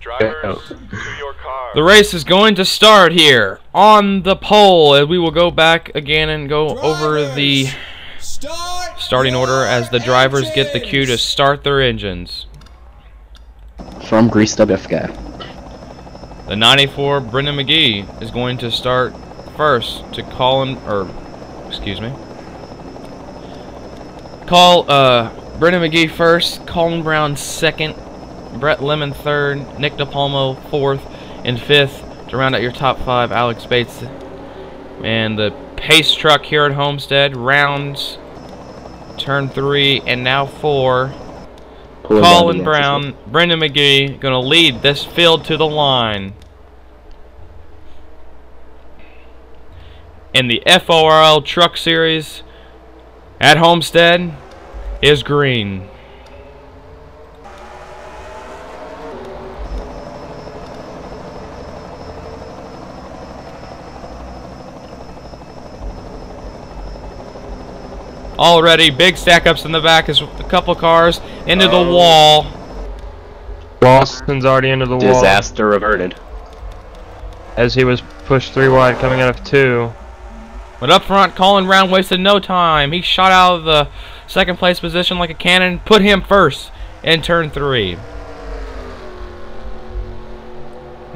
Drivers, to your cars. The race is going to start here on the pole, and we will go back again and go over the starting order as the drivers get the cue to start their engines. From Greased Up guy. The 94 Brendan McGee is going to start first to call Brendan McGee first, Colin Brown second, Brett Lemon third, Nick DePalmo fourth, and fifth to round out your top five. Alex Bates and the pace truck here at Homestead rounds turn 3 and now 4. Colin Brown, Brendan McGee gonna lead this field to the line. In the FORL Truck Series at Homestead is green. Already big stack-ups in the back as a couple cars into the wall. Lawson's already into the wall. Disaster averted. As he was pushed 3 wide coming out of 2. But up front, Colin Brown wasted no time. He shot out of the second place position like a cannon, put him first in turn 3.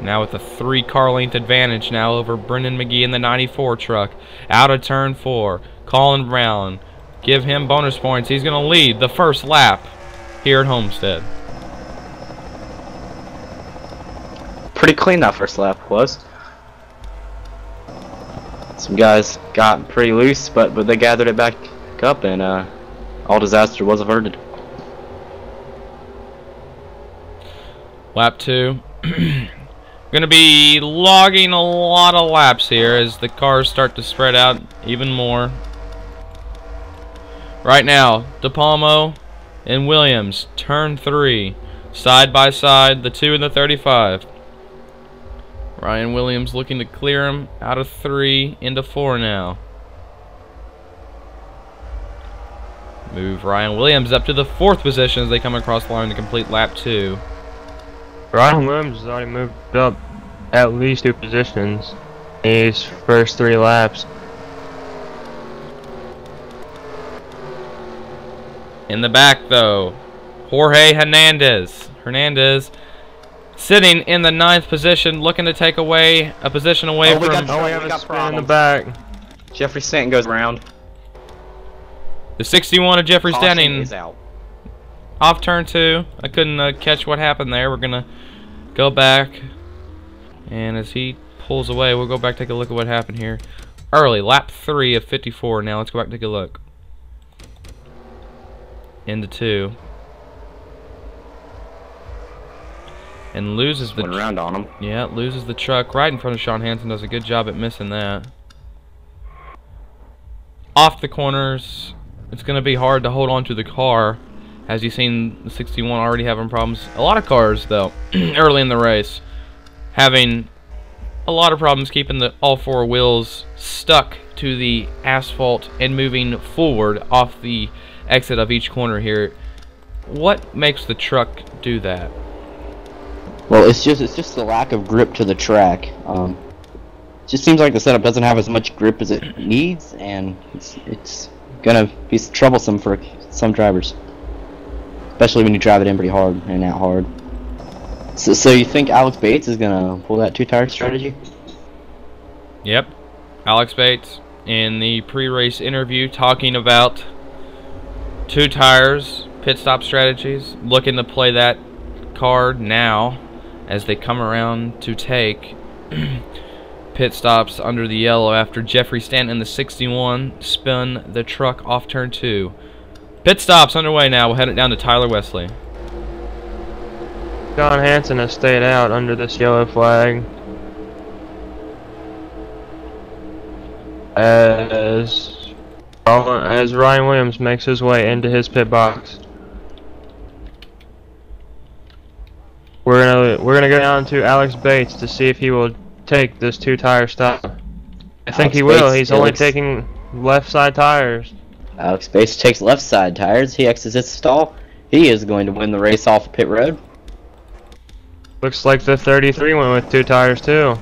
Now with a 3-car length advantage now over Brendan McGee in the 94 truck. Out of turn 4, Colin Brown. Give him bonus points. He's going to lead the first lap here at Homestead. Pretty clean that first lap was. Some guys got pretty loose, but they gathered it back up, and all disaster was averted. Lap 2. Going to be logging a lot of laps here as the cars start to spread out even more. Right now, DePalmo and Williams, turn 3, side by side, the 2 and the 35. Ryan Williams looking to clear him out of 3 into 4 now. Move Ryan Williams up to the 4th position as they come across the line to complete lap 2. Ryan Williams has already moved up at least 2 positions in his first 3 laps. In the back, though, Jorge Hernandez sitting in the 9th position, looking to take away a position away from. We have a spin in the back. Jeffrey Stanton goes around. The 61 of Jeffrey Stanton is out. Off turn 2. I couldn't catch what happened there. We're gonna go back, and as he pulls away, we'll go back take a look at what happened here. Early lap 3 of 54. Now let's go back and take a look. Into 2. And loses the went around on him. Yeah, loses the truck right in front of Sean Hansen. Does a good job at missing that. Off the corners, it's going to be hard to hold on to the car. As you've seen, the 61 already having problems. A lot of cars, though, early in the race, having a lot of problems keeping all 4 wheels stuck to the asphalt and moving forward off the exit of each corner here. What makes the truck do that? Well, it's just the lack of grip to the track. It just seems like the setup doesn't have as much grip as it needs, and it's gonna be troublesome for some drivers, especially when you drive it in pretty hard and out hard. So you think Alex Bates is gonna pull that 2-tire strategy? Yep, Alex Bates in the pre-race interview talking about 2 tires, pit stop strategies, looking to play that card now as they come around to take pit stops under the yellow after Jeffrey Stanton in the 61 spun the truck off turn 2. Pit stops underway now. We'll head it down to Tyler Wesley. John Hansen has stayed out under this yellow flag. As Ryan Williams makes his way into his pit box. We're gonna go down to Alex Bates to see if he will take this 2-tire stop. I think he will. He's only taking left side tires. Alex Bates takes left side tires. He exits his stall. He is going to win the race off pit road. Looks like the 33 went with 2 tires too.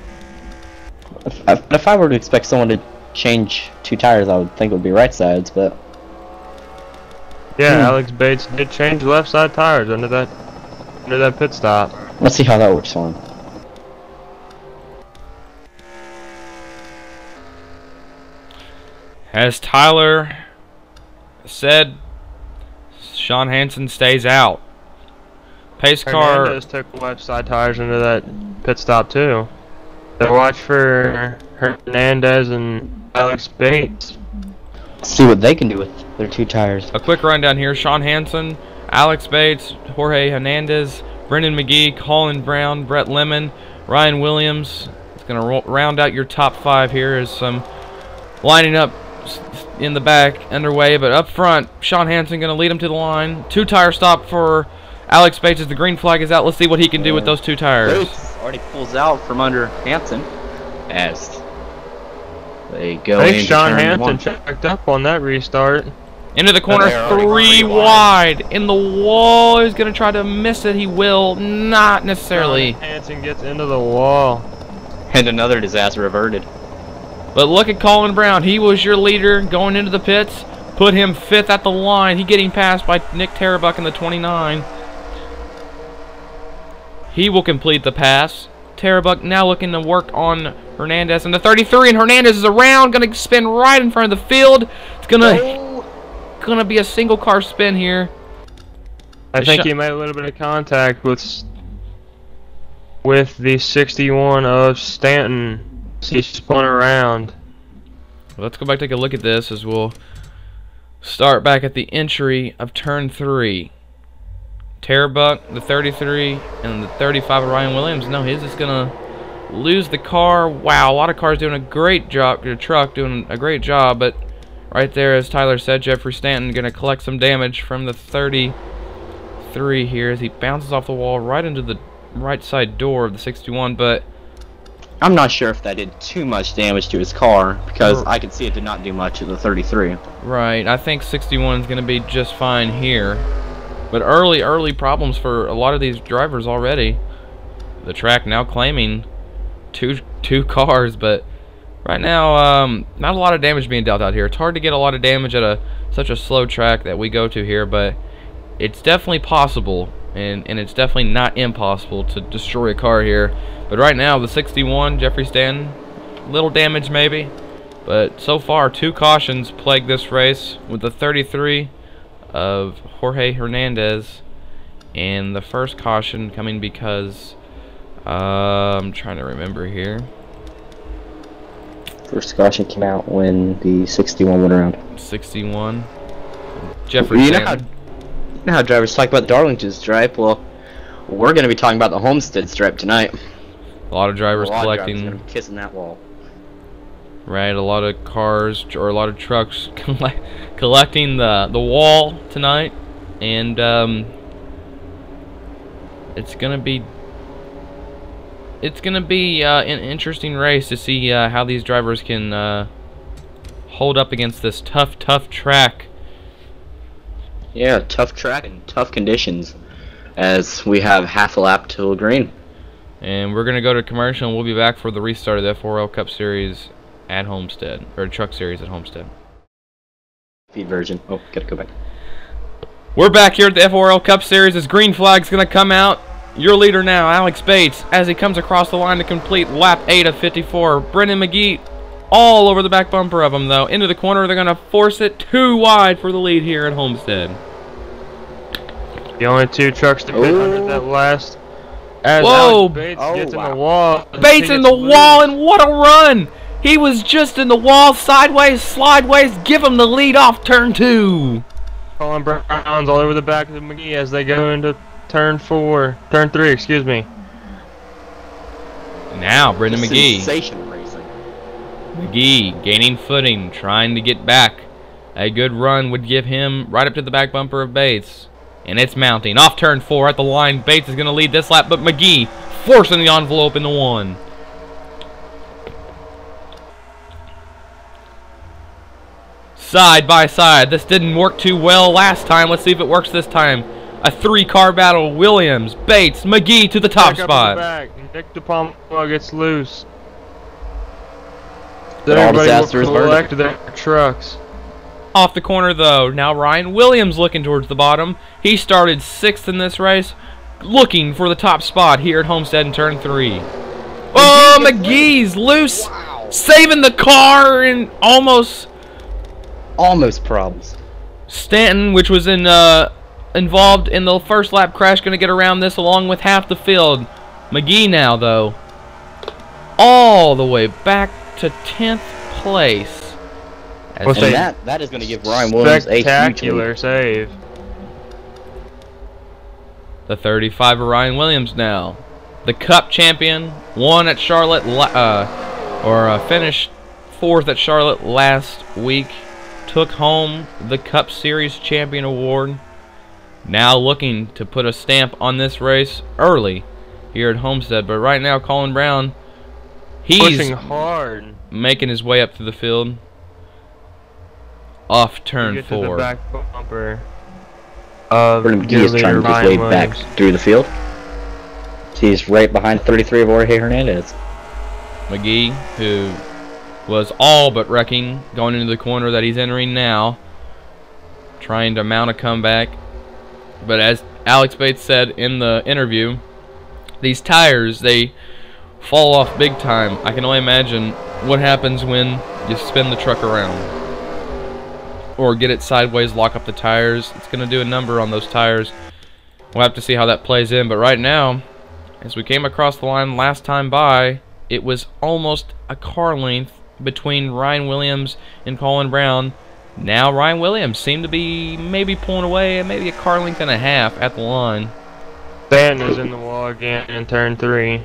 If I were to expect someone to change 2 tires, I would think it would be right sides, but... Yeah, Alex Bates did change left side tires under that pit stop. Let's see how that works for him. As Tyler said, Sean Hansen stays out. Pace car. Hernandez took left side tires into that pit stop too. So watch for Hernandez and Alex Bates. See what they can do with their 2 tires. A quick rundown here: Sean Hansen, Alex Bates, Jorge Hernandez, Brendan McGee, Colin Brown, Brett Lemon, Ryan Williams. It's going to round out your top 5 here as some lining up in the back underway, but up front, Sean Hansen going to lead him to the line. 2 tire stop for Alex Bates as the green flag is out. Let's see what he can do with those 2 tires. Bates already pulls out from under Hansen as they go I in. think Sean Hansen checked up on that restart. Into the corner, 3 wide. In the wall, he's going to try to miss it. He will not necessarily. Hansen gets into the wall. And another disaster averted. But look at Colin Brown. He was your leader going into the pits. Put him 5th at the line. He getting passed by Nick Tarabuck in the 29. He will complete the pass. Tarabuck now looking to work on Hernandez in the 33, and Hernandez is around, going to spin right in front of the field. It's gonna be a single car spin here. I think he made a little bit of contact with the 61 of Stanton. He spun around. Let's go back and take a look at this as we'll start back at the entry of turn 3. Tarabuck, the 33, and the 35 of Ryan Williams. No, his is gonna lose the car. Wow, a lot of cars doing a great job. Your truck doing a great job, but right there, as Tyler said, Jeffrey Stanton gonna collect some damage from the 33 here as he bounces off the wall right into the right side door of the 61, but I'm not sure if that did too much damage to his car, because I could see it did not do much to the 33. Right, I think 61 is going to be just fine here. But early problems for a lot of these drivers already. The track now claiming two cars, but right now, not a lot of damage being dealt out here. It's hard to get a lot of damage at such a slow track that we go to here, but it's definitely possible, and it's definitely not impossible to destroy a car here. But right now, the 61, Jeffrey Stanton, little damage maybe. But so far, 2 cautions plague this race, with the 33 of Jorge Hernandez, and the first caution coming because, I'm trying to remember here. First caution came out when the 61 went around. 61. Jeffrey Stanton. You know how drivers talk about Darlington stripe? Well, we're going to be talking about the Homestead stripe tonight. A lot of drivers collecting, kissing that wall. Right, a lot of cars or a lot of trucks collecting the wall tonight, and it's gonna be an interesting race to see how these drivers can hold up against this tough track. Yeah, tough track and tough conditions, as we have half a lap till green. And we're going to go to commercial, and we'll be back for the restart of the FORL Cup Series at Homestead, or Truck Series at Homestead. Feed version. Oh, gotta go back. We're back here at the FORL Cup Series as green flag's going to come out. Your leader now, Alex Bates, as he comes across the line to complete lap 8 of 54. Brendan McGee all over the back bumper of him, though. Into the corner, they're going to force it 2 wide for the lead here at Homestead. The only 2 trucks to pit under that last. As whoa! Alex Bates gets in the wall. Bates in the wall, and what a run! He was just in the wall, sideways, slideways. Give him the lead off turn 2. Colin Brown's all over the back of McGee as they go into turn 3, excuse me. Now, Brendan McGee. Sensation racing. McGee gaining footing, trying to get back. A good run would give him right up to the back bumper of Bates. And it's mounting. Off turn 4 at the line. Bates is going to lead this lap, but McGee forcing the envelope into 1. Side by side. This didn't work too well last time. Let's see if it works this time. A 3-car battle. Williams, Bates, McGee to the top Back up spot. in the back. Nick DePalma gets loose. But Then all everybody disaster is will averted. collect their trucks. Off the corner, though. Now Ryan Williams looking towards the bottom. He started 6th in this race, looking for the top spot here at Homestead in turn 3. Oh, McGee's loose. Wow. Saving the car and almost problems. Stanton, which was involved in the first lap crash, going to get around this along with half the field. McGee now, though, all the way back to 10th place. And that is going to give Ryan Williams a huge Spectacular lead. save. The 35 of Ryan Williams now. The Cup champion, won at Charlotte, finished 4th at Charlotte last week. Took home the Cup Series Champion Award. Now looking to put a stamp on this race early here at Homestead. But right now, Colin Brown, he's Pushing hard. making his way up to the field. Off turn Get to the 4. back bumper of McGee your is trying leader, to make his Ryan way Williams. back through the field. He's right behind 33 of Jorge Hernandez. McGee, who was all but wrecking going into the corner that he's entering now, trying to mount a comeback. But as Alex Bates said in the interview, these tires, they fall off big time. I can only imagine what happens when you spin the truck around or get it sideways, lock up the tires. It's going to do a number on those tires. We'll have to see how that plays in. But right now, as we came across the line last time by, it was almost a car length between Ryan Williams and Colin Brown. Now Ryan Williams seemed to be maybe pulling away, maybe a car length and a half at the line. Stanton is in the wall again in turn 3.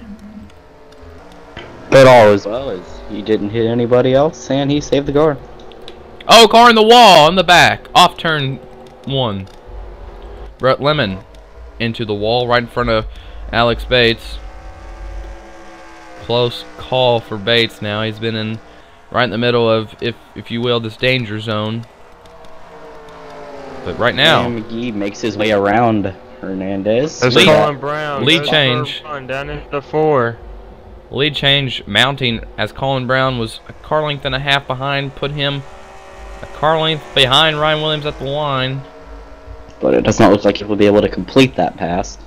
But all as well as he didn't hit anybody else, and he saved the car. Oh, car in the wall on the back, off turn 1. Brett Lemon into the wall right in front of Alex Bates. Close call for Bates now. He's been in right in the middle of, if you will, this danger zone. But right now, And McGee makes his way around Hernandez. There's Lead- Colin Brown. lead goes for a change. run down into 4. lead change mounting as Colin Brown was a car length and a half behind, put him a car length behind Ryan Williams at the line. But it does not look like he will be able to complete that pass.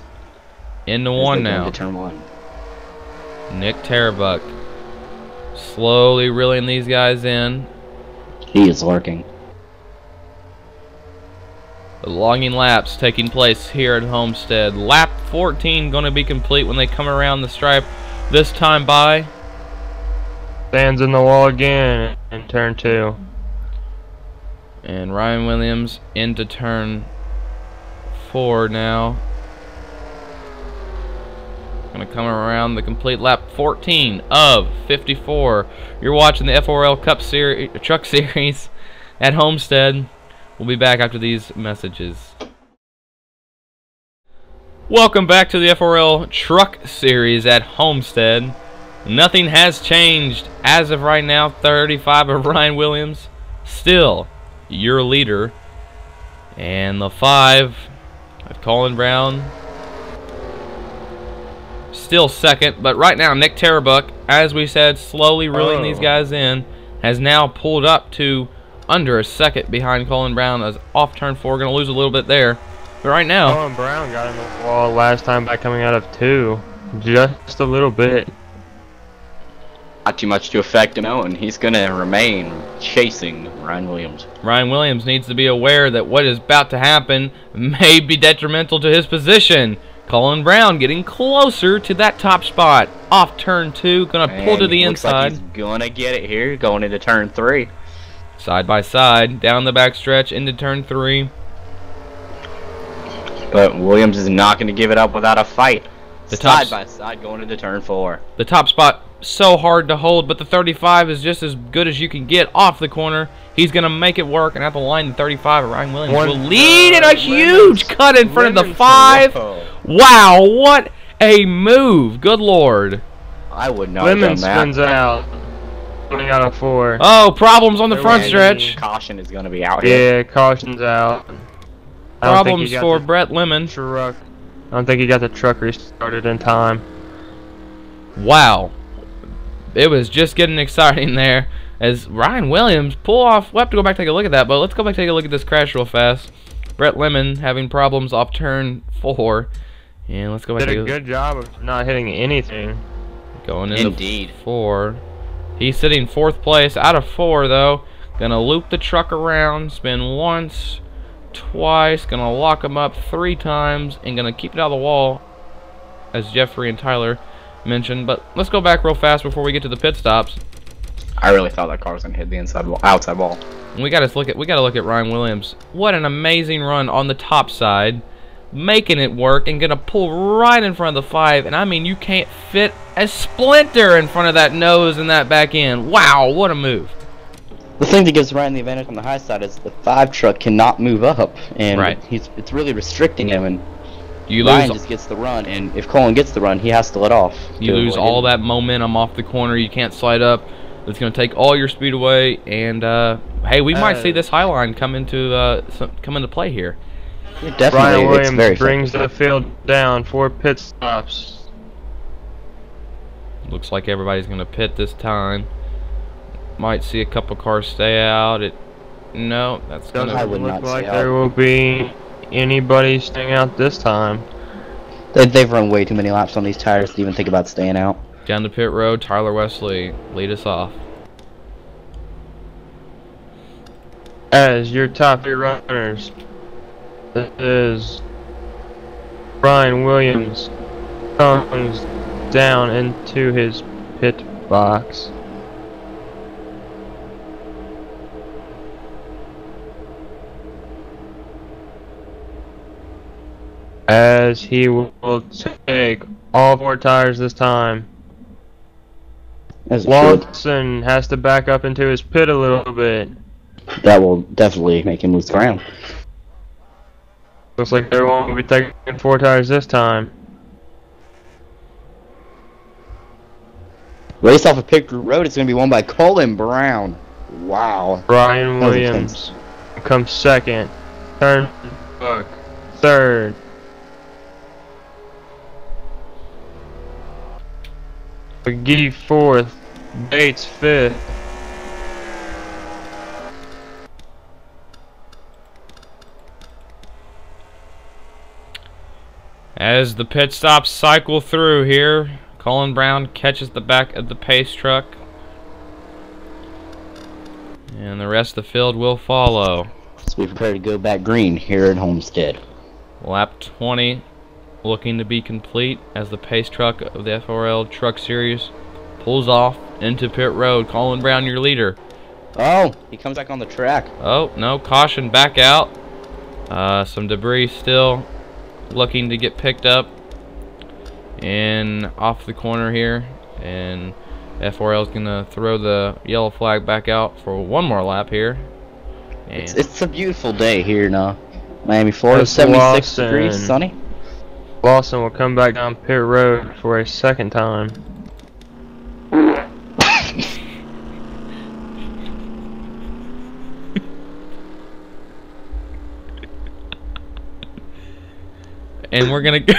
Into as 1 they go now. into turn 1. Nick Tarbuck slowly reeling these guys in. He is lurking. The logging laps taking place here at Homestead. Lap 14 going to be complete when they come around the stripe this time by. Stands in the wall again in turn 2. And Ryan Williams into turn 4 now. Going to come around the complete lap 14 of 54. You're watching the FORL Cup Series, Truck Series at Homestead. We'll be back after these messages. Welcome back to the FORL Truck Series at Homestead. Nothing has changed as of right now. 35 of Ryan Williams, still your leader. And the 5 of Colin Brown, still second. But right now, Nick Tarbuck, as we said, slowly reeling these guys in, has now pulled up to under a second behind Colin Brown as off turn 4. Going to lose a little bit there. But right now, Colin Brown got in the wall last time by coming out of 2. Just a little bit. Not too much to affect him, and he's going to remain chasing Ryan Williams. Ryan Williams needs to be aware that what is about to happen may be detrimental to his position. Colin Brown getting closer to that top spot. Off turn 2, going to pull to the looks inside. like he's going to get it here, going into turn 3. Side by side, down the back stretch into turn 3. But Williams is not going to give it up without a fight. The Side top- by side going into turn 4. The top spot so hard to hold, but the 35 is just as good as you can get off the corner. He's going to make it work, and at the line, the 35 of Ryan Williams will lead in a huge cut in front of the 5. Wow, what a move. Good Lord. I would not have Lemon done that. spins out. Coming out of 4. Oh, problems on the front And stretch. Caution is going to be out here. Yeah, caution's out. Problems for Brett Lemon. Truck. I don't think he got the truck restarted in time. Wow. It was just getting exciting there as Ryan Williams pull off. We'll have to go back and take a look at that, but let's go back and take a look at this crash real fast. Brett Lemon having problems off turn 4. And let's go back. Did a good job of not hitting anything. Going into 4. He's sitting 4th place out of 4 though. Gonna loop the truck around, spin once, twice, gonna lock him up 3 times, and gonna keep it out of the wall, as Jeffrey and Tyler mentioned. But let's go back real fast before we get to the pit stops. I really thought that car was gonna hit the outside wall. We gotta look at Ryan Williams. What an amazing run on the top side, making it work and gonna pull right in front of the 5. And I mean, you can't fit a splinter in front of that nose and that back end. Wow, what a move! The thing that gives Ryan the advantage on the high side is the 5 truck cannot move up, and right. it's really restricting him. And Ryan just gets the run, and if Colin gets the run, he has to let off. You lose all that momentum off the corner. You can't slide up. It's going to take all your speed away. And hey, we might see this high line come into play here. Yeah, definitely. Ryan Williams brings the field down for pit stops. Looks like everybody's going to pit this time. Might see a couple cars stay out. No, that's going to look like there will be anybody staying out this time. They've run way too many laps on these tires to even think about staying out. Down the pit road, Tyler Wesley, lead us off. As your top 3 runners, this is Ryan Williams comes down into his pit box. As he will take all 4 tires this time. Lawson has to back up into his pit a little bit. That will definitely make him lose ground. Looks like they won't be taking 4 tires this time. Race off of Pit Road, it's going to be won by Colin Brown. Wow. Ryan Williams comes 2nd. Turnbuck 3rd. McGee 4th, Bates 5th. As the pit stops cycle through here, Colin Brown catches the back of the pace truck. And the rest of the field will follow. So we prepare to go back green here at Homestead. Lap 20 looking to be complete as the pace truck of the FORL Truck Series pulls off into pit road. Colin Brown, your leader. Oh, he comes back on the track. Oh, no, caution, back out. Some debris still looking to get picked up and off the corner here. And FORL is going to throw the yellow flag back out for one more lap here. And it's a beautiful day here in Miami, Florida. 76 degrees, sunny. Lawson will come back down pit road for a 2nd time. And we're gonna go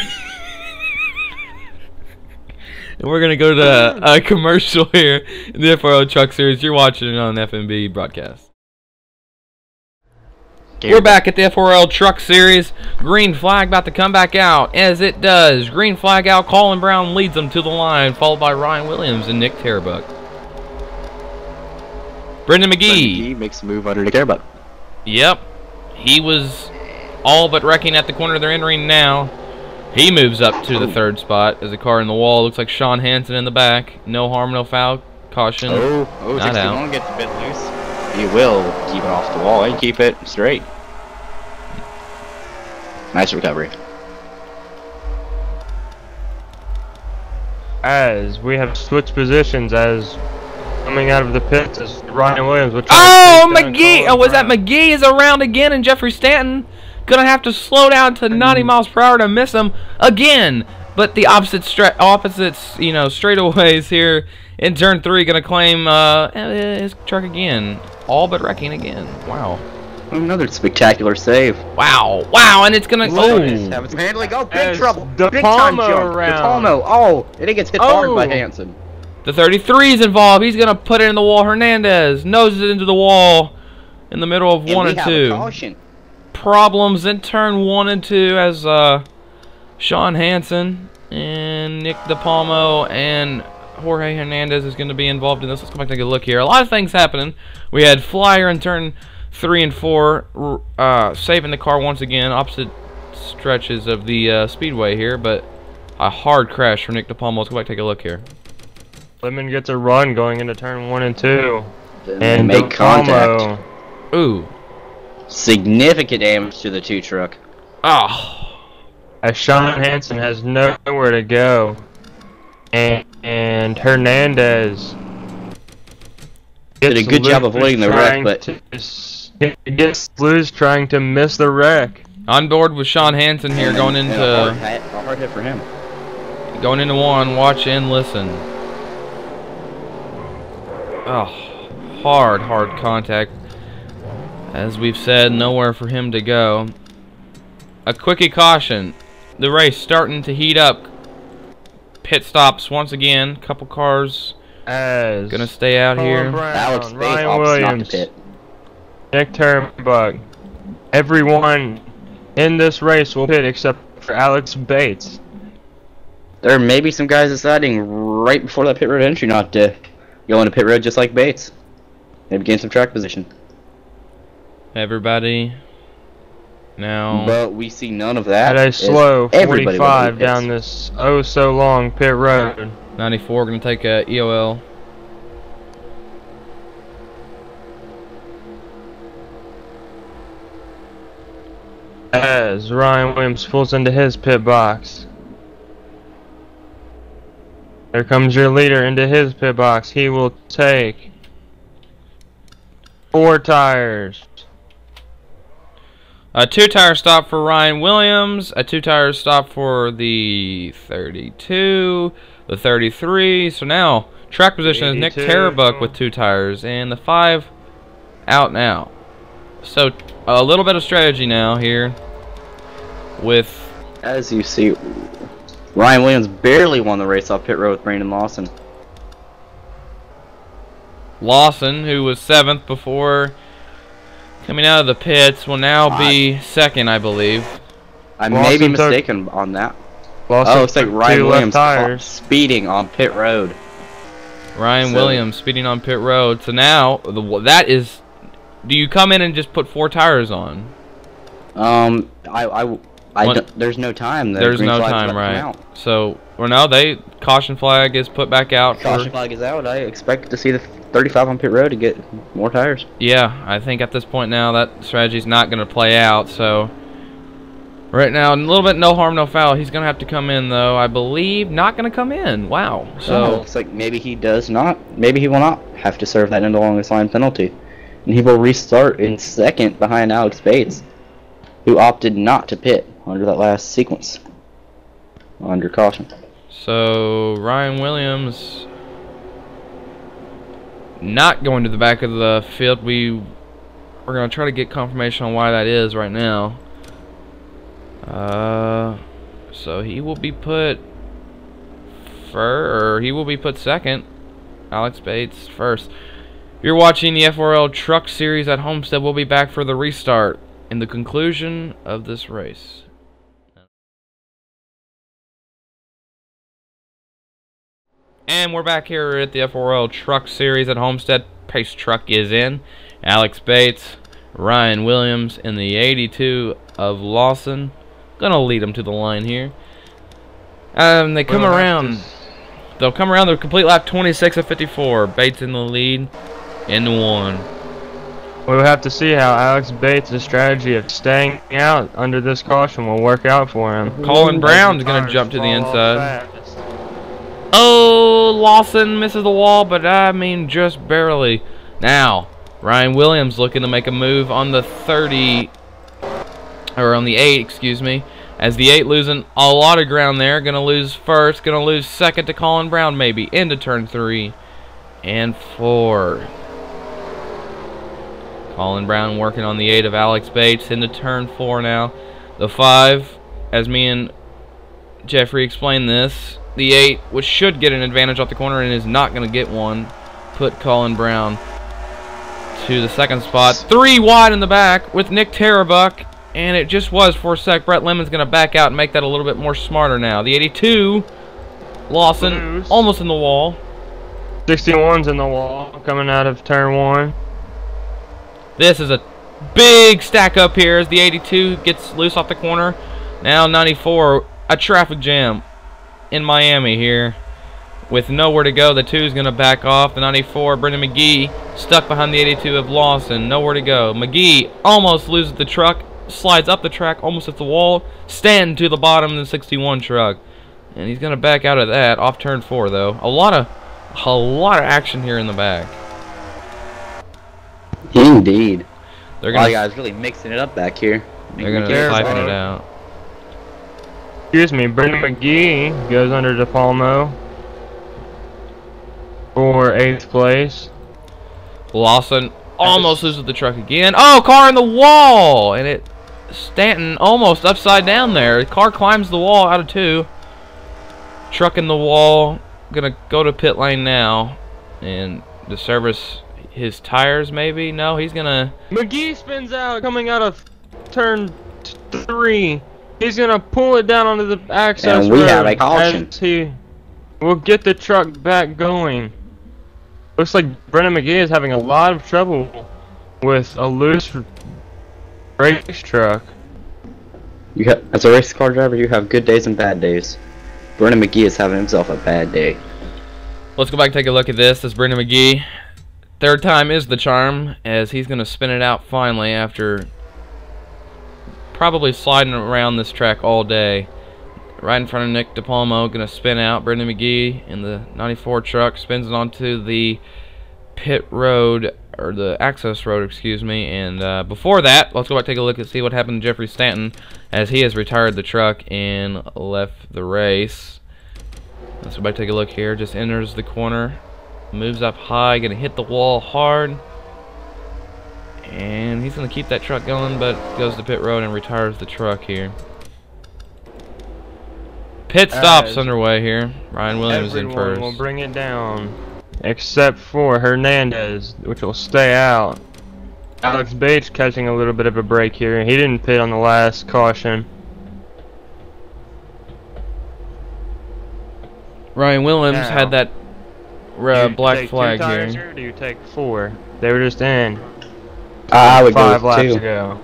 and we're gonna go to a commercial here in the FORL Truck Series. You're watching it on FMB broadcast. We're back at the FORL Truck Series. Green flag about to come back out. As it does, green flag out. Colin Brown leads them to the line, followed by Ryan Williams and Nick Terbuck. Brendan McGee makes a move under Nick Terbuck. Yep, he was all but wrecking at the corner they're entering now. He moves up to the 3rd spot as a car in the wall. Looks like Sean Hansen in the back. No harm, no foul. Caution. Not out. Gets a bit loose. He will keep it off the wall and keep it straight. Nice recovery. As we have switched positions, as coming out of the pits is Ryan Williams. McGee! Oh, was that McGee is around again, and Jeffrey Stanton gonna have to slow down to 90 miles per hour to miss him again. But the opposites, straightaways here in turn 3 gonna claim his truck again, all but wrecking again. Wow. Another spectacular save. Wow, wow, and it's gonna. Have some handling. Oh, big trouble. De Big time Palmo jump. around. De Palmo. Oh, and it gets hit hard by Hansen. The 33 is involved. He's gonna put it in the wall. Hernandez noses it into the wall in the middle of 1 and 2. Caution. Problems in turn 1 and 2 as Sean Hansen and Nick De Palmo and Jorge Hernandez is going to be involved in this. Let's go back and take a look here. A lot of things happening. We had Flyer in turn 3 and 4 saving the car once again, opposite stretches of the speedway here, but a hard crash for Nick De Palmo. Let's go back and take a look here. Lemon gets a run going into turn 1 and 2. And make contact. Ooh. Significant damage to the 2 truck. Oh. As Sean Hansen has nowhere to go. And Hernandez did a good job avoiding the wreck, but gets loose trying to miss the wreck. On board with Sean Hansen here, going into a hard hit for him. Going into 1, watch and listen. Oh, hard contact. As we've said, nowhere for him to go. A quickie caution. The race starting to heat up. Pit stops once again. Couple cars as gonna stay out here. Brown, Alex Ryan Williams, pit. Nick Turnbuck. Everyone in this race will pit except for Alex Bates. There may be some guys deciding right before that pit road entry not to go into pit road just like Bates. Maybe gain some track position. Everybody now. But we see none of that. At a slow 45 down down this oh so long pit road. 94 gonna take a EOL. As Ryan Williams pulls into his pit box. There comes your leader into his pit box. He will take 4 tires. A 2-tire stop for Ryan Williams, a 2-tire stop for the 32, the 33. So now track position is Nick Turnbuck with 2 tires, and the 5 out now. So a little bit of strategy now here with, as you see, Ryan Williams barely won the race off pit road with Brandon Lawson. Lawson, who was 7th before coming out of the pits, will now be 2nd, I believe. I may be mistaken on that. Lawson it's like Ryan Williams speeding on pit road. Ryan Williams speeding on pit road. So now, that is... Do you come in and just put 4 tires on? There's no time. There's no time, right? So, well, now caution flag is put back out. Caution flag is out. I expect to see the 35 on pit road to get more tires. Yeah, I think at this point now that strategy's not going to play out. So, right now, a little bit no harm, no foul. He's going to have to come in, though. I believe not going to come in. Wow. So looks like maybe he does not. Maybe he will not have to serve that end along this line penalty, and he will restart in 2nd behind Alex Bates, who opted not to pit under that last sequence, under caution. So Ryan Williams not going to the back of the field. We're going to try to get confirmation on why that is right now. So he will be put he will be put 2nd. Alex Bates 1st. You're watching the FORL Truck Series at Homestead. We'll be back for the restart in the conclusion of this race. And we're back here at the FORL Truck Series at Homestead. Pace truck is in. Alex Bates, Ryan Williams in the 82 of Lawson. Gonna lead them to the line here. They come around. They'll come around the complete lap 26 of 54. Bates in the lead in 1. We'll have to see how Alex Bates' strategy of staying out under this caution will work out for him. Colin Brown's gonna jump to the inside. Oh, Lawson misses the wall, but I mean just barely. Now, Ryan Williams looking to make a move on the 30, or on the 8, excuse me. As the 8 losing a lot of ground there. Gonna lose 1st, gonna lose 2nd to Colin Brown maybe. Into turn 3 and 4. Colin Brown working on the 8 of Alex Bates into turn 4 now. The 5, as me and Jeffrey explained this, the 8, which should get an advantage off the corner and is not going to get one, put Colin Brown to the 2nd spot. 3 wide in the back with Nick Tarabuck, and it just was for a sec. Brett Lemon's going to back out and make that a little bit more smarter now. The 82, Lawson, almost in the wall. 61's in the wall coming out of turn 1. This is a big stack up here as the 82 gets loose off the corner. Now 94, a traffic jam in Miami here with nowhere to go. The 2 is going to back off. The 94, Brendan McGee, stuck behind the 82 of Lawson. Nowhere to go. McGee almost loses the truck, slides up the track, almost at the wall. Stanton to the bottom of the 61 truck. And he's going to back out of that off turn 4, though. A lot of action here in the back. Indeed. They're All gonna, you guys really mixing it up back here. they're going to siphon it out. Excuse me, Brendan McGee goes under De Palmo for 8th place. Lawson almost loses the truck again. Oh, car in the wall! And Stanton almost upside down there. The car climbs the wall out of 2. Truck in the wall. Gonna go to pit lane now and to service his tires, maybe? No, he's gonna... McGee spins out coming out of turn 3. He's gonna pull it down onto the access and we road have a caution. as he will get the truck back going. Looks like Brendan McGee is having a lot of trouble with a loose race truck. As a race car driver, you have good days and bad days. Brendan McGee is having himself a bad day. Let's go back and take a look at this. This is Brendan McGee. 3rd time is the charm, as he's going to spin it out finally after probably sliding around this track all day. Right in front of Nick DePalmo, going to spin out. Brendan McGee in the 94 truck spins it onto the pit road, or the access road, excuse me. And before that, let's go back and take a look and see what happened to Jeffrey Stanton, as he has retired the truck and left the race. Let's go back and take a look here. Just enters the corner, moves up high, gonna hit the wall hard, and he's gonna keep that truck going, but goes to pit road and retires the truck here. Pit stops underway here. Ryan Williams in first. Will bring it down, except for Hernandez, which will stay out. Alex Bates catching a little bit of a break here. He didn't pit on the last caution. Ryan Williams had that black flag here. Or do you take 4? They were just in. I would go 5 with laps 2. ago.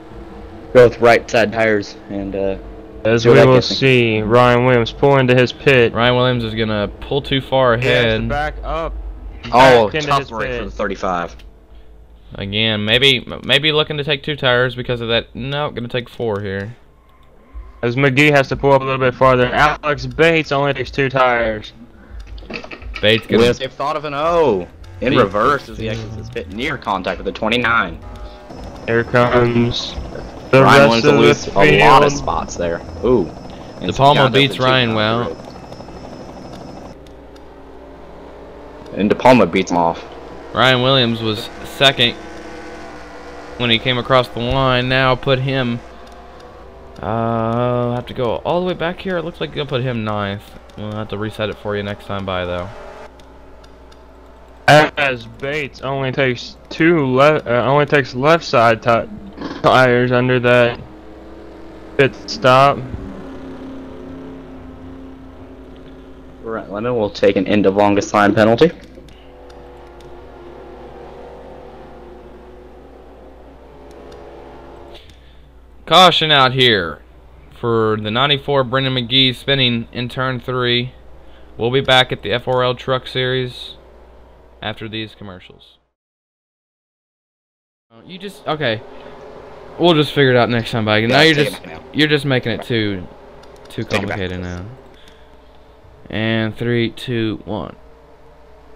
Go with right side tires and as we will see, Ryan Williams pull into his pit. Ryan Williams is gonna pull too far He has to ahead. back up. oh, Back into tough his break pit. for the 35. Again, maybe looking to take 2 tires because of that. No, gonna take 4 here. As McGee has to pull up a little bit farther. Alex Bates only takes 2 tires. Bates gonna... Williams, they've thought of an O. In reverse as he exits his pit near contact with the 29. Here comes the Ryan rest Williams of will the lose field. a lot of spots there. Ooh. De Palma beats Ryan well. And De Palma beats him off. Ryan Williams was 2nd when he came across the line. Now put him... I'll have to go all the way back here. It looks like you'll put him 9th. We'll have to reset it for you next time by, though. As Bates only takes left side tires under that pit stop. Brent Lemon will take an end of longest line penalty. Caution out here for the 94 Brendan McGee spinning in turn 3. We'll be back at the FORL Truck Series after these commercials. Okay. We'll just figure it out next time, buddy. Now you're just making it too complicated now. And 3, 2, 1.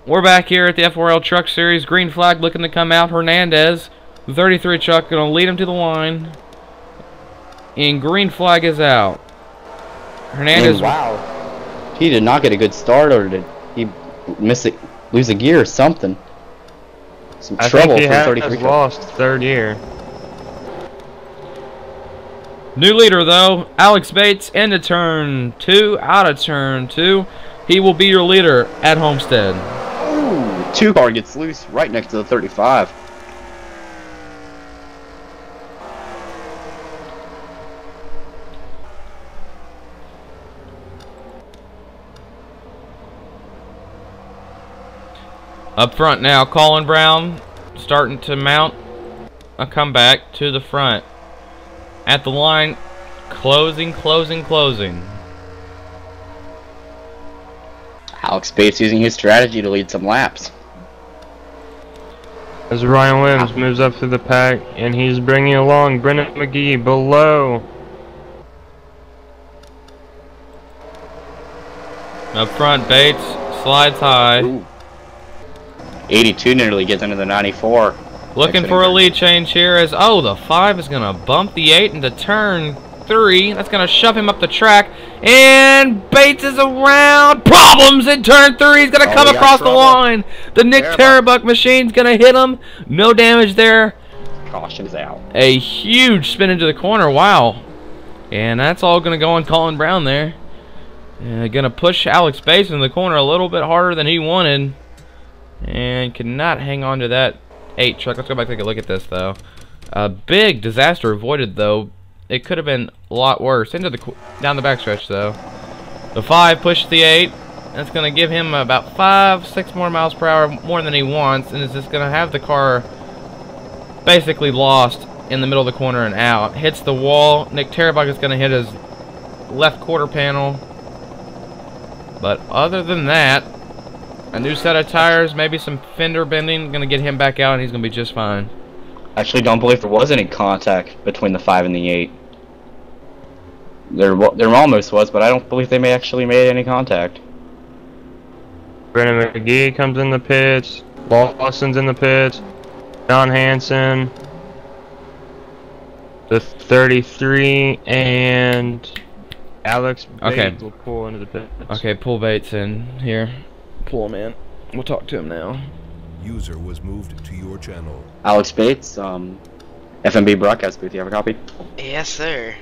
We're back here at the FORL Truck Series. Green flag looking to come out. Hernandez, the 33 truck, gonna lead him to the line. And green flag is out. Hernandez. And wow. He did not get a good start, or did he lose a gear or something? Some I trouble think he for has 33 truck. lost third year. New leader though, Alex Bates into turn 2, out of turn 2. He will be your leader at Homestead. Ooh, 2-car gets loose right next to the 35. Up front now, Colin Brown starting to mount a comeback to the front. At the line, closing. Alex Bates using his strategy to lead some laps. As Ryan Williams moves up through the pack, and he's bringing along Brennan McGee below. Up front, Bates slides high. Ooh. 82 nearly gets into the 94. Looking for a lead change here as, oh, the 5 is going to bump the 8 into turn 3. That's going to shove him up the track. And Bates is around. Problems in turn 3. He's going to come across the line. The Nick Tarabuck machine's going to hit him. No damage there. Caution's out. A huge spin into the corner. Wow. And that's all going to go on Colin Brown there. Going to push Alex Bates in the corner a little bit harder than he wanted. And cannot hang on to that 8 truck. Let's go back and take a look at this though. A big disaster avoided though. It could have been a lot worse. Into the down the backstretch though. The 5 pushed the 8. That's going to give him about 5-6 more miles per hour more than he wants, and is just going to have the car basically lost in the middle of the corner and out. Hits the wall. Nick Tarabuck is going to hit his left quarter panel. But other than that, a new set of tires, maybe some fender bending, going to get him back out, and he's going to be just fine. Actually, don't believe there was any contact between the 5 and the 8. There almost was, but I don't believe they actually made any contact. Brennan McGee comes in the pits. Lawson's in the pits. John Hansen. The 33 and Alex Bates will pull into the pits. Okay, pull Bates in here. Pull him in. We'll talk to him now. User was moved to your channel. Alex Bates, FMB broadcast booth. You have a copy? Yes, sir.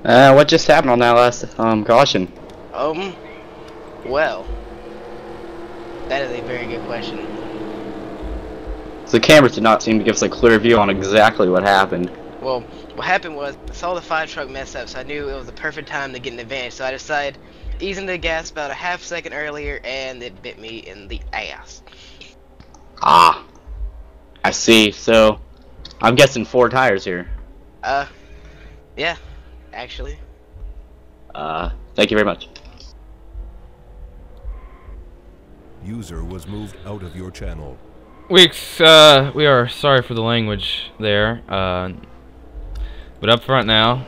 What just happened on that last caution? Well, that is a very good question. So the cameras did not seem to give us a clear view on exactly what happened. Well, what happened was I saw the 5 truck mess up, so I knew it was the perfect time to get an advantage. So I decided easing the gas about a half second earlier, and it bit me in the ass. Ah, I see. So I'm guessing 4 tires here. Yeah, actually. Thank you very much. User was moved out of your channel. We are sorry for the language there. But up front now.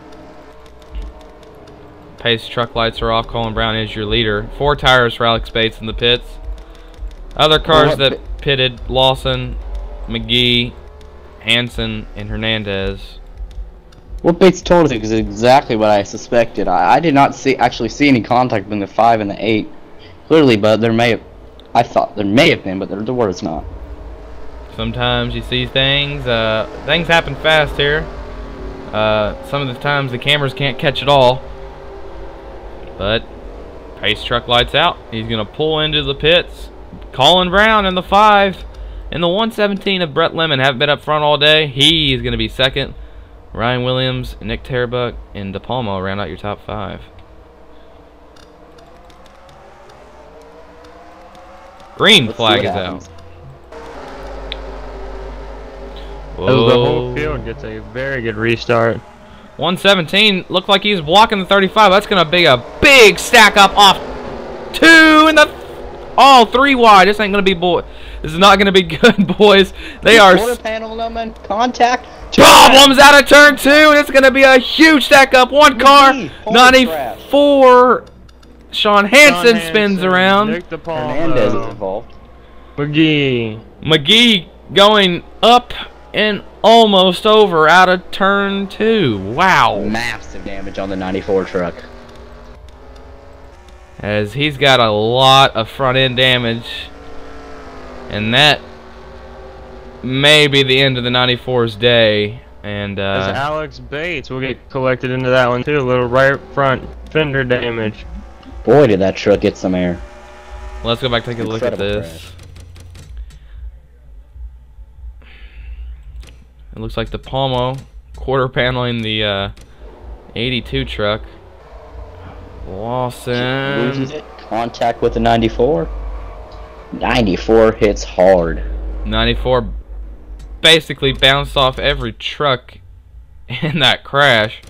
Pace truck lights are off. Colin Brown is your leader. 4 tires for Alex Bates in the pits. Other cars that pitted: Lawson, McGee, Hansen, and Hernandez. What Bates told us is exactly what I suspected. I did not actually see any contact between the 5 and the 8. Clearly, but there may have. I thought there may have been, but there was not. Sometimes you see things. Things happen fast here. Some of the times the cameras can't catch it all. But Pace truck lights out. He's going to pull into the pits. Colin Brown in the 5. And the 117 of Brett Lemon haven't been up front all day. He is going to be second. Ryan Williams, Nick Tarabuck, and De Palma round out your top 5. Green flag is out. The whole field gets a very good restart. 117 looked like he's walking the 35. That's going to be a big stack up off 2 and the all 3 wide. This ain't going to be This is not going to be good, boys. They are quarter panel number contact. Problems out of turn 2, and it's going to be a huge stack up. 1 car, 94. Sean Hansen spins around. Hernandez is involved. McGee going up and almost over out of turn 2. Wow. Massive damage on the 94 truck. As he's got a lot of front end damage. And that maybe the end of the 94's day. And As Alex Bates will get collected into that one too. A little right front fender damage. Boy, did that truck get some air. let's go back and take a look at Incredible this. crash. It looks like the Palmo quarter paneling the 82 truck. Lawson. Loses it. Contact with the 94. 94 hits hard. 94 basically bounced off every truck in that crash.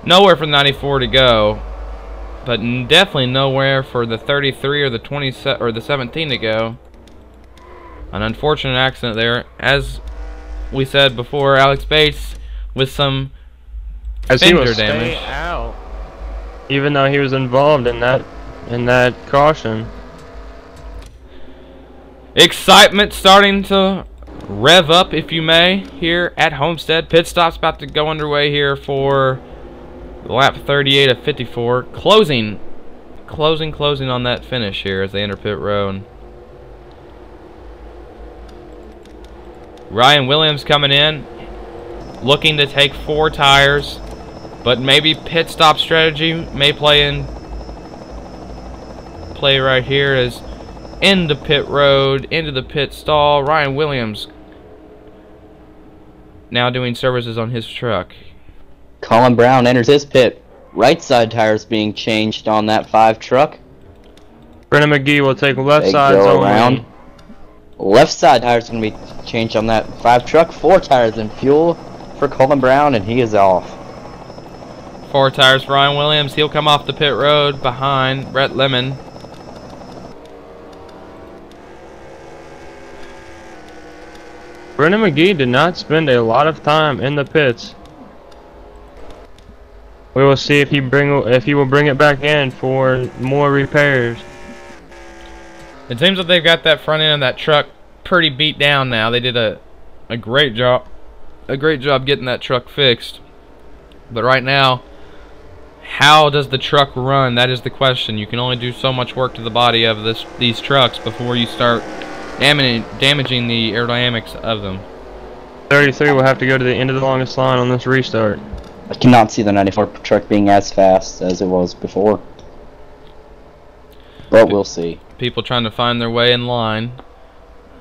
Nowhere for the 94 to go, but definitely nowhere for the 33 or the 20 or the 17 to go. An unfortunate accident there, as we said before. Alex Bates with some As he fender will damage. stay out, even though he was involved in that caution. Excitement starting to rev up, if you may, here at Homestead. Pit stop's about to go underway here for lap 38 of 54. Closing on that finish here as they enter pit road. Ryan Williams coming in, looking to take 4 tires, but maybe pit stop strategy may play right here as into pit road, into the pit stall. Ryan Williams now doing services on his truck. Colin Brown enters his pit. Right side tires being changed on that 5 truck. Brennan McGee will take left They sides go only. around. Left side tires going to be changed on that 5 truck. 4 tires in fuel for Colin Brown, and he is off. 4 tires for Ryan Williams. He'll come off the pit road behind Brett Lemon. Brennan McGee did not spend a lot of time in the pits. We will see if he will bring it back in for more repairs. It seems that they've got that front end of that truck pretty beat down now. They did a great job getting that truck fixed. But right now, how does the truck run? That is the question. You can only do so much work to the body of these trucks before you start damaging the aerodynamics of them. 33 will have to go to the end of the longest line on this restart. I cannot see the 94 truck being as fast as it was before. But we'll see. People trying to find their way in line.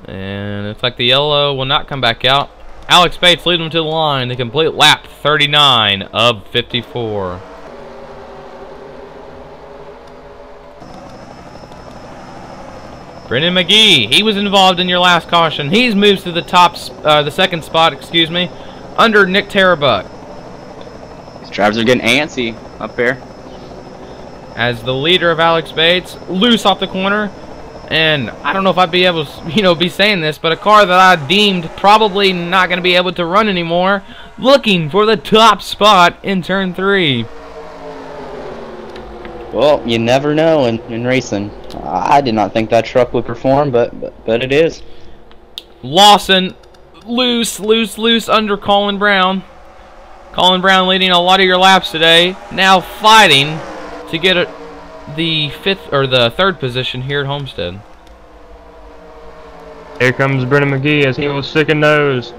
And it's like the yellow will not come back out. Alex Bates leading them to the line to complete lap 39 of 54. Brendan McGee, he was involved in your last caution. He's moved to the the second spot, excuse me, under Nick Tarabuck. These drivers are getting antsy up there. As the leader of Alex Bates, loose off the corner. And I don't know if I'd be able to, be saying this, but a car that I deemed probably not going to be able to run anymore, looking for the top spot in turn 3. Well, you never know in racing. I did not think that truck would perform, but it is. Lawson, loose under Colin Brown. Colin Brown leading a lot of your laps today. Now fighting to get the 5th or the 3rd position here at Homestead. Here comes Brennan McGee as he will stick a nose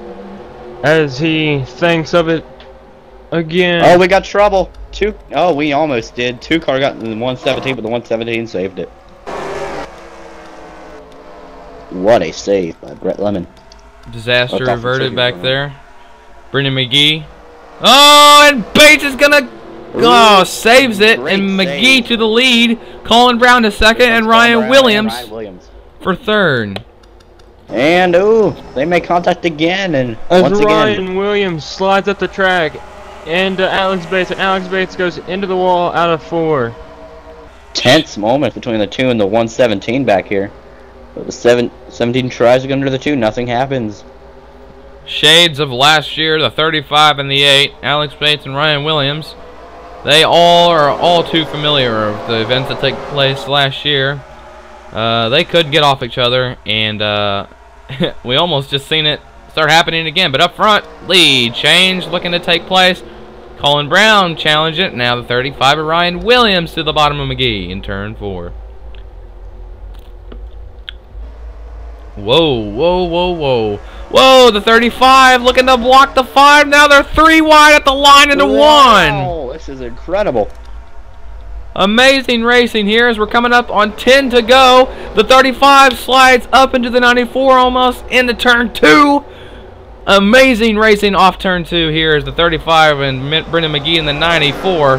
as he thinks of it again. Oh, we got trouble. We almost did. 2 car got in the 117, but the 117 saved it. What a save by Brett Lemon. Disaster averted back there. Brendan McGee. Oh, and Bates is gonna saves it, and McGee save to the lead. Colin Brown to 2nd, and Ryan Williams for 3rd. And they make contact again, and as once Ryan again Williams slides up the track into Alex Bates, and Alex Bates goes into the wall out of 4. tense moment between the 2 and the 117 back here. But the 17 tries to go under the 2, nothing happens. Shades of last year, the 35 and the 8, Alex Bates and Ryan Williams. They are all too familiar with the events that took place last year. They could get off each other, and we almost just seen it start happening again. But up front, lead change looking to take place. Colin Brown challenged it. Now the 35 of Ryan Williams to the bottom of McGee in turn 4. Whoa. Whoa, the 35 looking to block the 5. Now they're 3 wide at the line into 1. Wow, this is incredible. Amazing racing here as we're coming up on 10 to go. The 35 slides up into the 94 almost into turn 2. Amazing racing off turn 2 here as the 35 and Brendan McGee in the 94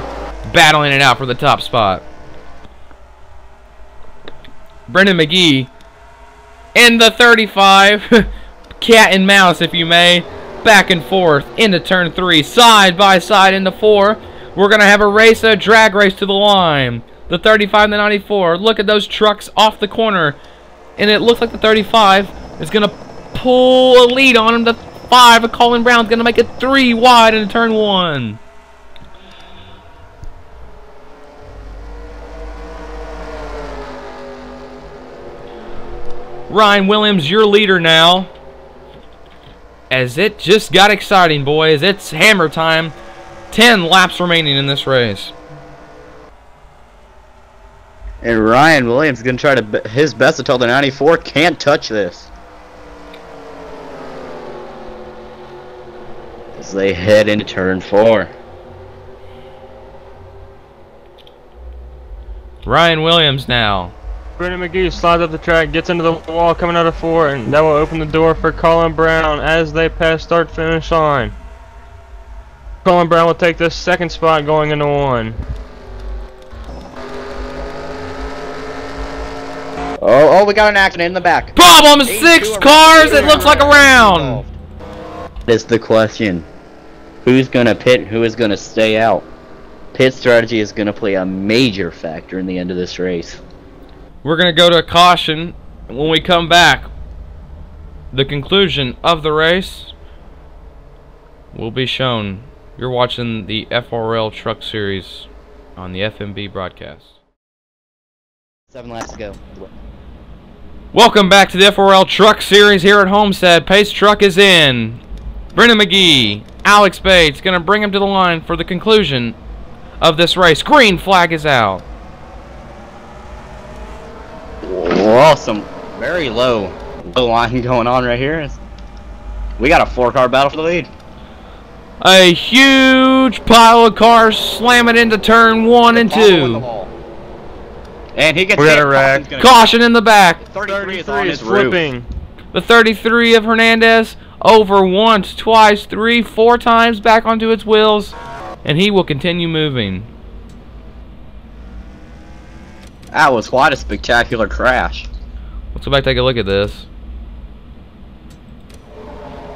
battling it out for the top spot. Brendan McGee in the 35, cat and mouse if you may, back and forth into turn 3, side by side into 4. We're going to have a drag race to the line. The 35 and the 94. Look at those trucks off the corner. And it looks like the 35 is going to pull a lead on him. The 5 of Colin Brown's going to make it 3 wide into turn 1. Ryan Williams, your leader now. As it just got exciting, boys. It's hammer time. 10 laps remaining in this race. And Ryan Williams is going to try to his best to tell the 94 can't touch this. As they head into turn 4. Ryan Williams now. Brendan McGee slides up the track, gets into the wall coming out of 4, and that will open the door for Colin Brown as they pass start-finish line. Colin Brown will take the 2nd spot going into 1. Oh, we got an accident in the back. Problem! 6 cars! It looks like a round! That's the question. Who's going to pit and who is going to stay out? Pit strategy is going to play a major factor in the end of this race. We're going to go to a caution. When we come back, the conclusion of the race will be shown. You're watching the FORL Truck Series on the FMB broadcast. 7 laps to go. Welcome back to the FORL Truck Series here at Homestead. Pace truck is in. Brendan McGee, Alex Bates, going to bring him to the line for the conclusion of this race. Green flag is out. Whoa, some very low line going on right here. We got a 4-car battle for the lead. A huge pile of cars slamming into turn 1 and 2. And he gets hit. A wreck. Caution in the back. 33 is on his flipping. The 33 of Hernandez over once, twice, 3, 4 times back onto its wheels, and he will continue moving. That was quite a spectacular crash. Let's go back and take a look at this.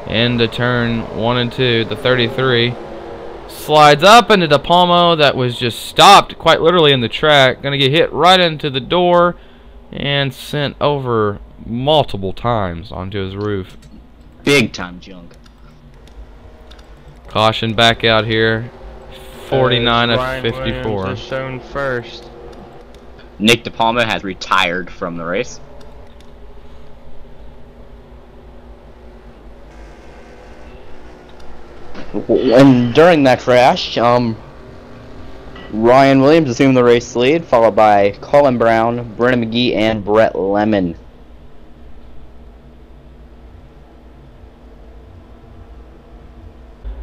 Into turn 1 and 2, the 33 slides up into the Palmo that was just stopped quite literally in the track. Gonna get hit right into the door and sent over multiple times onto his roof. Big time junk. Caution back out here. 49 of 54. Williams is shown first. Nick DePalma has retired from the race. And during that crash, Ryan Williams assumed the race lead, followed by Colin Brown, Brennan McGee, and Brett Lemon.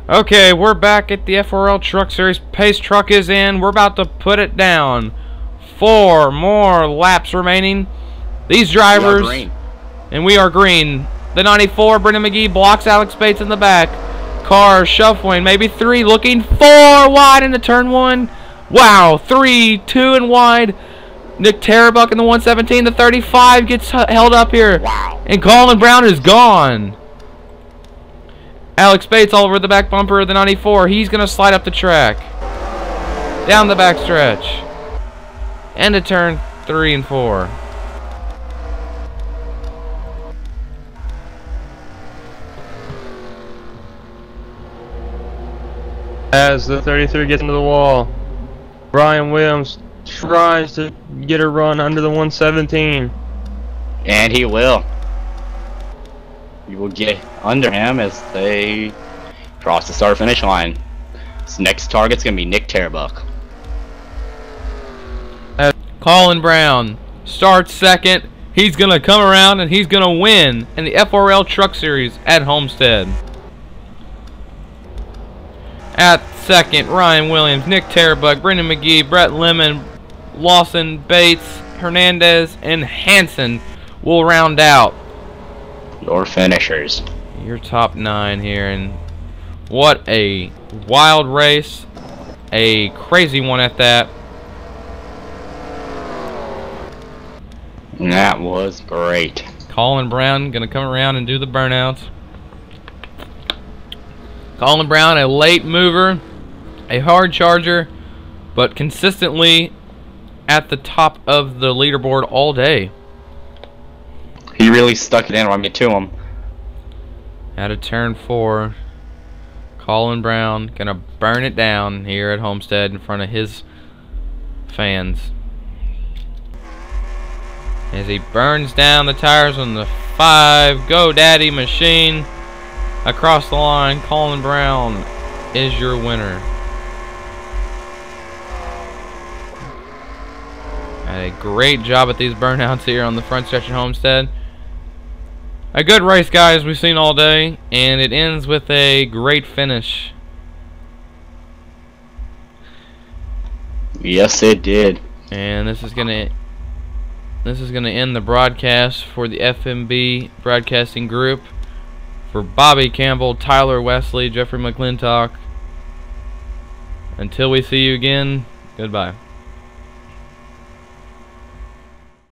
Okay, we're back at the FORL Truck Series. Pace truck is in. We're about to put it down. 4 more laps remaining. These drivers, and we are green. The 94, Brendan McGee blocks Alex Bates in the back. Cars shuffling, maybe 3, looking 4 wide into turn 1. Wow, 3, 2 and wide. Nick Tarabuck in the 117, the 35 gets held up here. Wow. And Colin Brown is gone. Alex Bates all over the back bumper of the 94. He's going to slide up the track. Down the back stretch. Into turn 3 and 4. As the 33 gets into the wall, Brian Williams tries to get a run under the 117. And he will. You will get under him as they cross the start-finish line. His next target's going to be Nick Tarabuck. Colin Brown starts second. he's going to come around and he's going to win in the FORL Truck Series at Homestead. At second, Ryan Williams, Nick Terbuck, Brendan McGee, Brett Lemon, Lawson, Bates, Hernandez, and Hansen will round out Your finishers. your top 9 here. And what a wild race, a crazy one at that. That was great. Colin Brown gonna come around and do the burnouts. Colin Brown, a late mover, a hard charger, but consistently at the top of the leaderboard all day. He really stuck it in when I get to him. At a turn 4, Colin Brown gonna burn it down here at Homestead in front of his fans. As he burns down the tires on the 5 GoDaddy machine across the line, Colin Brown is your winner. Had a great job at these burnouts here on the front stretch at Homestead. A good race, guys, we've seen all day, and it ends with a great finish. Yes, it did. And this is gonna end the broadcast for the FMB Broadcasting Group. For Bobby Campbell, Tyler Wesley, Jeffrey McClintock. Until we see you again, goodbye.